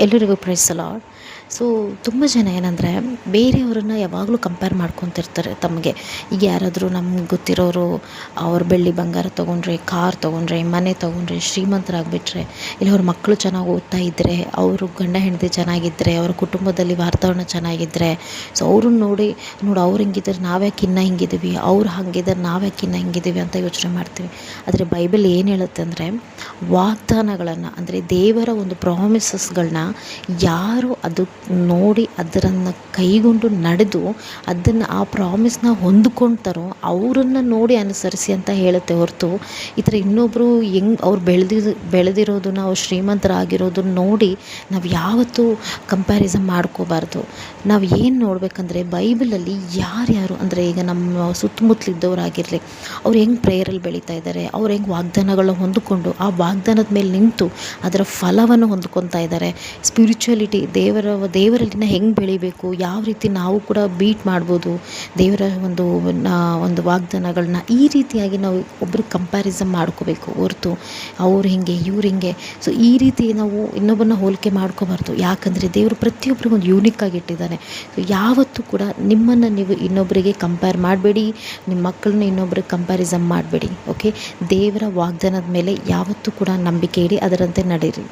ಎಲ್ಲರಿಗೂ praise the lord. So ತುಂಬ ಜನ ಏನಂದರೆ ಬೇರೆಯವರನ್ನು ಯಾವಾಗಲೂ ಕಂಪೇರ್ ಮಾಡ್ಕೊತಿರ್ತಾರೆ ತಮಗೆ. ಈಗ ಯಾರಾದರೂ ನಮ್ಗೆ ಗೊತ್ತಿರೋರು ಅವ್ರ ಬೆಳ್ಳಿ ಬಂಗಾರ ತೊಗೊಂಡ್ರೆ, ಕಾರ್ ತೊಗೊಂಡ್ರೆ, ಮನೆ ತೊಗೊಂಡ್ರೆ, ಶ್ರೀಮಂತರಾಗಿಬಿಟ್ರೆ, ಇಲ್ಲ ಅವ್ರ ಮಕ್ಕಳು ಚೆನ್ನಾಗಿ ಓದ್ತಾ ಇದ್ದರೆ, ಅವರು ಗಂಡ ಹೆಂಡತಿ ಚೆನ್ನಾಗಿದ್ದರೆ, ಅವ್ರ ಕುಟುಂಬದಲ್ಲಿ ವಾತಾವರಣ ಚೆನ್ನಾಗಿದ್ದರೆ, ಸೊ ಅವ್ರನ್ನ ನೋಡಿ ಅವ್ರು ಹಿಂಗಿದ್ದಾರೆ ನಾವ್ಯಾಕೆ ಇನ್ನೂ ಹಿಂಗಿದ್ದೀವಿ, ಅವ್ರು ಹಾಗಿದ್ದಾರೆ ನಾವ್ಯಾಕೆ ಇನ್ನೂ ಹಿಂಗಿದ್ದೀವಿ ಅಂತ ಯೋಚನೆ ಮಾಡ್ತೀವಿ. ಆದರೆ ಬೈಬಲ್ ಏನು ಹೇಳುತ್ತೆ ಅಂದರೆ, ವಾಗ್ದಾನಗಳನ್ನು ಅಂದರೆ ದೇವರ ಒಂದು ಪ್ರಾಮಿಸಸ್ಗಳನ್ನ ಯಾರು ಅದು ನೋಡಿ ಅದರನ್ನು ಕೈಗೊಂಡು ನಡೆದು ಅದನ್ನು ಆ ಪ್ರಾಮಿಸ್ನ ಹೊಂದ್ಕೊಳ್ತಾರೋ ಅವರನ್ನು ನೋಡಿ ಅನುಸರಿಸಿ ಅಂತ ಹೇಳುತ್ತೆ ಹೊರತು ಈ ಥರ ಇನ್ನೊಬ್ಬರು ಹೆಂಗೆ ಅವ್ರು ಬೆಳೆದಿರೋದನ್ನ, ಅವ್ರು ಶ್ರೀಮಂತರಾಗಿರೋದನ್ನ ನೋಡಿ ನಾವು ಯಾವತ್ತೂ ಕಂಪ್ಯಾರಿಸನ್ ಮಾಡ್ಕೋಬಾರ್ದು. ನಾವು ಏನು ನೋಡಬೇಕಂದ್ರೆ ಬೈಬಲಲ್ಲಿ ಯಾರ್ಯಾರು ಅಂದರೆ ಈಗ ನಮ್ಮ ಸುತ್ತಮುತ್ತಲಿದ್ದವರಾಗಿರಲಿ, ಅವ್ರು ಹೆಂಗೆ ಪ್ರೇಯರಲ್ಲಿ ಬೆಳೀತಾ ಇದ್ದಾರೆ, ಅವ್ರು ಹೆಂಗೆ ವಾಗ್ದಾನಗಳನ್ನ ಹೊಂದಿಕೊಂಡು ಆ ವಾಗ್ದಾನದ ಮೇಲೆ ನಿಂತು ಅದರ ಫಲವನ್ನು ಹೊಂದ್ಕೊತಾ ಇದ್ದಾರೆ, ಸ್ಪಿರಿಚುವಲಿಟಿ ದೇವರಲ್ಲಿನ ಹೆಂಗೆ ಬೆಳಿಬೇಕು, ಯಾವ ರೀತಿ ನಾವು ಕೂಡ ಬೀಟ್ ಮಾಡ್ಬೋದು ದೇವರ ಒಂದು ವಾಗ್ದಾನಗಳನ್ನ, ಈ ರೀತಿಯಾಗಿ ನಾವು ಒಬ್ಬರು ಕಂಪ್ಯಾರಿಸನ್ ಮಾಡ್ಕೋಬೇಕು ಹೊರತು ಅವ್ರು ಹಿಂಗೆ ಇವ್ರು ಹಿಂಗೆ. ಸೊ ಈ ರೀತಿ ನಾವು ಇನ್ನೊಬ್ಬರನ್ನ ಹೋಲಿಕೆ ಮಾಡ್ಕೋಬಾರ್ದು. ಯಾಕಂದರೆ ದೇವರು ಪ್ರತಿಯೊಬ್ಬರಿಗೂ ಒಂದು ಯೂನಿಕ್ ಆಗಿ ಇಟ್ಟಿದ್ದಾನೆ. ಸೊ ಯಾವತ್ತೂ ಕೂಡ ನಿಮ್ಮನ್ನು ನೀವು ಇನ್ನೊಬ್ಬರಿಗೆ ಕಂಪೇರ್ ಮಾಡಬೇಡಿ, ನಿಮ್ಮ ಮಕ್ಕಳನ್ನ ಇನ್ನೊಬ್ಬರಿಗೆ ಕಂಪ್ಯಾರಿಸನ್ ಮಾಡಬೇಡಿ. ಓಕೆ, ದೇವರ ವಾಗ್ದಾನದ ಮೇಲೆ ಯಾವತ್ತೂ ಕೂಡ ನಂಬಿಕೆ ಇಡಿ, ಅದರಂತೆ ನಡೀರಿ.